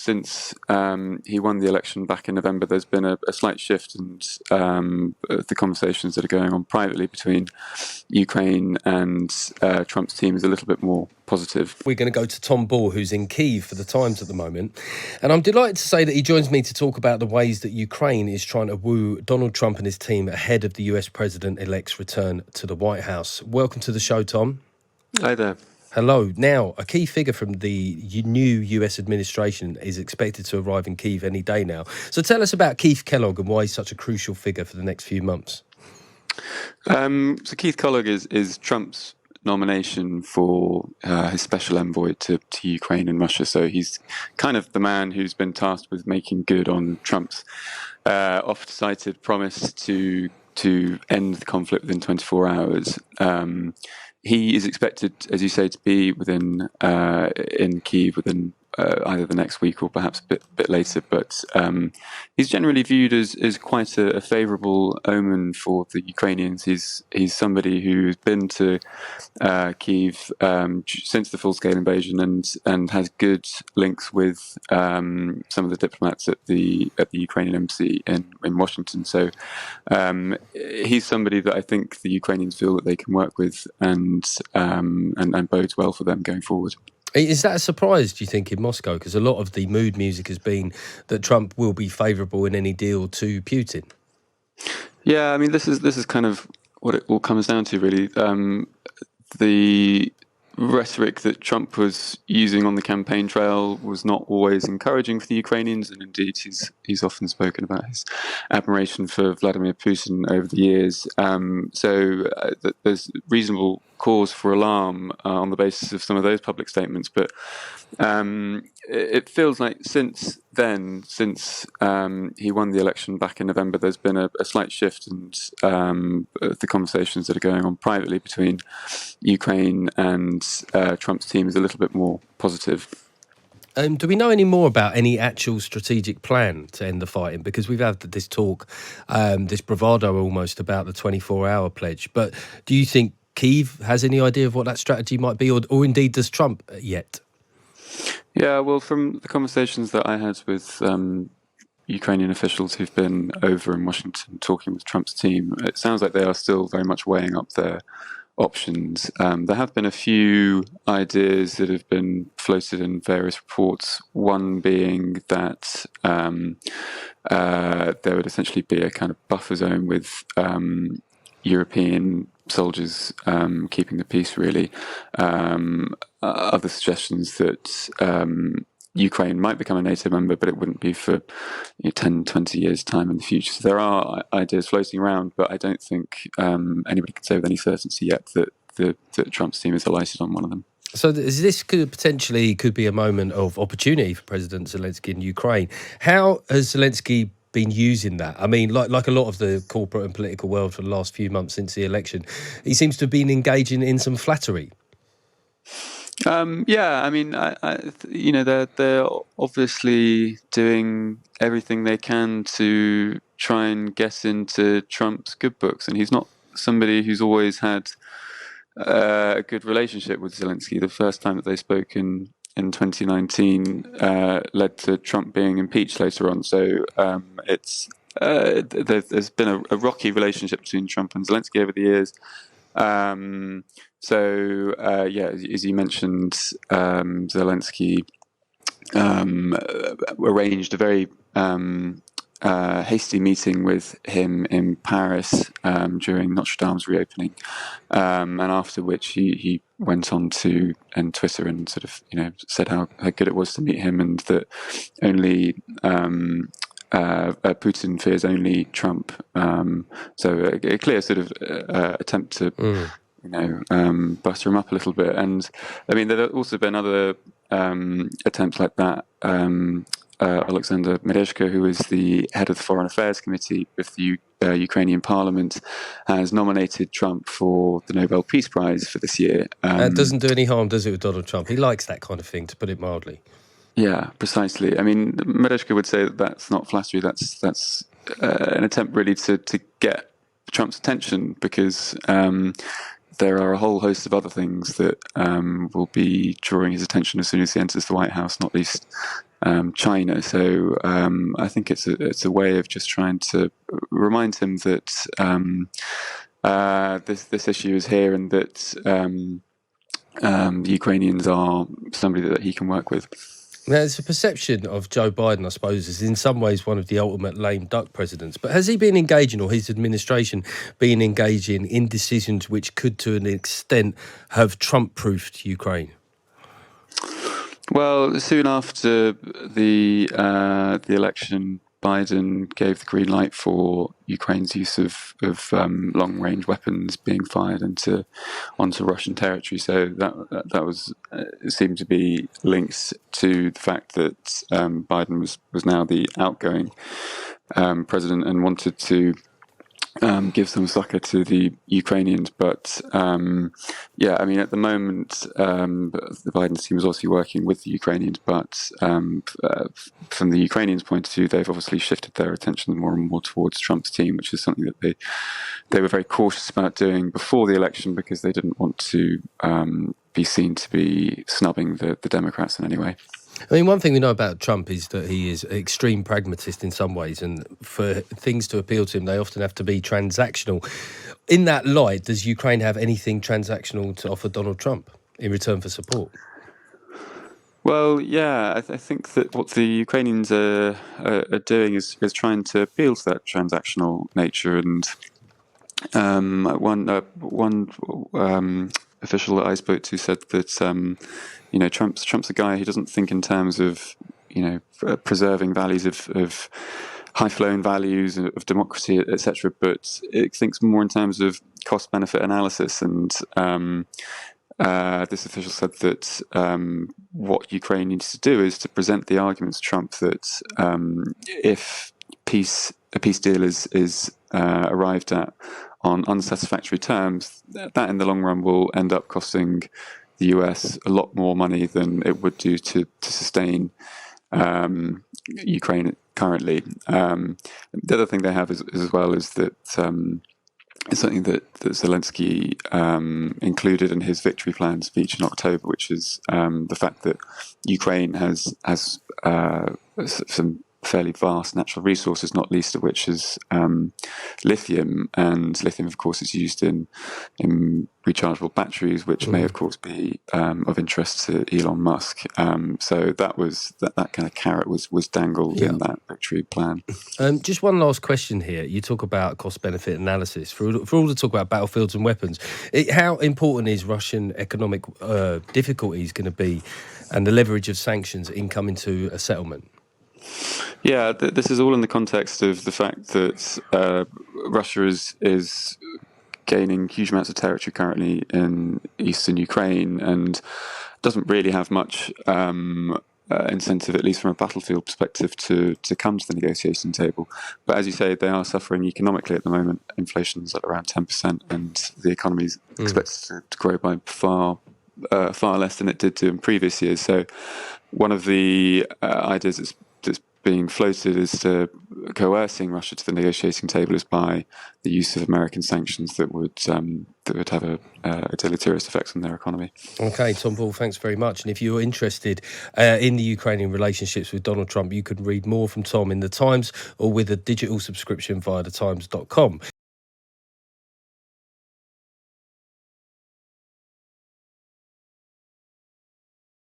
since he won the election back in November, there's been a slight shift in the conversations that are going on privately between Ukraine and Trump's team is a little bit more positive. We're going to go to Tom Ball, who's in Kyiv for the Times at the moment. And I'm delighted to say that he joins me to talk about the ways that Ukraine is trying to woo Donald Trump and his team ahead of the US president-elect's return to the White House. Welcome to the show, Tom. Hi there. Hello. Now, a key figure from the new US administration is expected to arrive in Kyiv any day now. So tell us about Keith Kellogg and why he's such a crucial figure for the next few months. So Keith Kellogg is Trump's nomination for his special envoy to Ukraine and Russia. So he's kind of the man who's been tasked with making good on Trump's oft-cited promise to end the conflict within 24 hours. He is expected, as you say, to be in Kyiv within either the next week or perhaps a bit later. But he's generally viewed as quite a favourable omen for the Ukrainians. He's somebody who's been to Kyiv since the full-scale invasion and has good links with some of the diplomats at the Ukrainian embassy in Washington. So he's somebody that I think the Ukrainians feel that they can work with and bodes well for them going forward. Is that a surprise, do you think, in Moscow? Because a lot of the mood music has been that Trump will be favourable in any deal to Putin. Yeah, I mean, this is kind of what it all comes down to, really. The rhetoric that Trump was using on the campaign trail was not always encouraging for the Ukrainians, and indeed he's often spoken about his admiration for Vladimir Putin over the years. So there's reasonable cause for alarm on the basis of some of those public statements. But it feels like since he won the election back in November, there's been a slight shift in the conversations that are going on privately between Ukraine and Trump's team is a little bit more positive. Do we know any more about any actual strategic plan to end the fighting? Because we've had this talk, this bravado almost about the 24-hour pledge. But do you think Kyiv has any idea of what that strategy might be, or indeed does Trump yet? Yeah, well, from the conversations that I had with Ukrainian officials who've been over in Washington talking with Trump's team, it sounds like they are still very much weighing up their options. There have been a few ideas that have been floated in various reports, one being that there would essentially be a kind of buffer zone with European soldiers keeping the peace, really. Other suggestions that Ukraine might become a NATO member, but it wouldn't be for 10, 20 years' time in the future. So there are ideas floating around, but I don't think anybody can say with any certainty yet that Trump's team is alighted on one of them. So this could be a moment of opportunity for President Zelensky in Ukraine. How has Zelensky been using that? I mean, like a lot of the corporate and political world for the last few months since the election, he seems to have been engaging in some flattery. Yeah, I mean, they're obviously doing everything they can to try and get into Trump's good books, and he's not somebody who's always had a good relationship with Zelensky. The first time that they spoke in 2019 led to Trump being impeached later on. So there's been a rocky relationship between Trump and Zelensky over the years. As you mentioned, Zelensky arranged a very hasty meeting with him in Paris during Notre Dame's reopening, and after which he went on to Twitter and sort of said how good it was to meet him, and that only Putin fears only Trump. So a clear sort of attempt to butter him up a little bit. And I mean, there have also been other attempts like that. Alexander Merezhko, who is the head of the Foreign Affairs Committee with the Ukrainian Parliament, has nominated Trump for the Nobel Peace Prize for this year. That doesn't do any harm, does it, with Donald Trump? He likes that kind of thing, to put it mildly. Yeah, precisely. I mean, Merezhko would say that that's not flattery. That's an attempt really to get Trump's attention, because there are a whole host of other things that will be drawing his attention as soon as he enters the White House, not least China. So I think it's a way of just trying to remind him that this issue is here, and that the Ukrainians are somebody that he can work with. Now, it's a perception of Joe Biden, I suppose, is in some ways one of the ultimate lame duck presidents. But has he been engaging, or his administration been engaging in decisions which could, to an extent, have Trump-proofed Ukraine? Well, soon after the election, Biden gave the green light for Ukraine's use of long-range weapons being fired onto Russian territory. So that was seemed to be linked to the fact that Biden was now the outgoing president and wanted to give some succor to the Ukrainians. But yeah, I mean, at the moment, the Biden team is obviously working with the Ukrainians, but from the Ukrainians' point of view, they've obviously shifted their attention more and more towards Trump's team, which is something that they were very cautious about doing before the election, because they didn't want to be seen to be snubbing the Democrats in any way. I mean, one thing we know about Trump is that he is an extreme pragmatist in some ways, and for things to appeal to him, they often have to be transactional. In that light, does Ukraine have anything transactional to offer Donald Trump in return for support? Well, yeah, I think that what the Ukrainians are doing is trying to appeal to that transactional nature. And one official that I spoke to said that Trump's a guy who doesn't think in terms of preserving values of high-flowing values of democracy, etc., but it thinks more in terms of cost-benefit analysis. And this official said that what Ukraine needs to do is to present the argument to Trump that if a peace deal is arrived at on unsatisfactory terms, that in the long run will end up costing the US a lot more money than it would do to sustain Ukraine currently. The other thing they have as well is that it's something that Zelensky included in his victory plan speech in October, which is the fact that Ukraine has some fairly vast natural resources, not least of which is lithium. And lithium, of course, is used in rechargeable batteries, which may, of course, be of interest to Elon Musk. So that kind of carrot was dangled in that victory plan. Just one last question here. You talk about cost-benefit analysis. For all the talk about battlefields and weapons, how important is Russian economic difficulties going to be, and the leverage of sanctions in coming to a settlement? Yeah, this is all in the context of the fact that Russia is gaining huge amounts of territory currently in eastern Ukraine and doesn't really have much incentive, at least from a battlefield perspective, to come to the negotiation table. But as you say, they are suffering economically at the moment. Inflation's at around 10%, and the economy is expected to grow by far less than it did in previous years. So one of the ideas that's being floated is to coercing Russia to the negotiating table is by the use of American sanctions that would have a deleterious effect on their economy. Okay, Tom Ball, thanks very much. And if you're interested in the Ukrainian relationships with Donald Trump, you can read more from Tom in The Times or with a digital subscription via thetimes.com.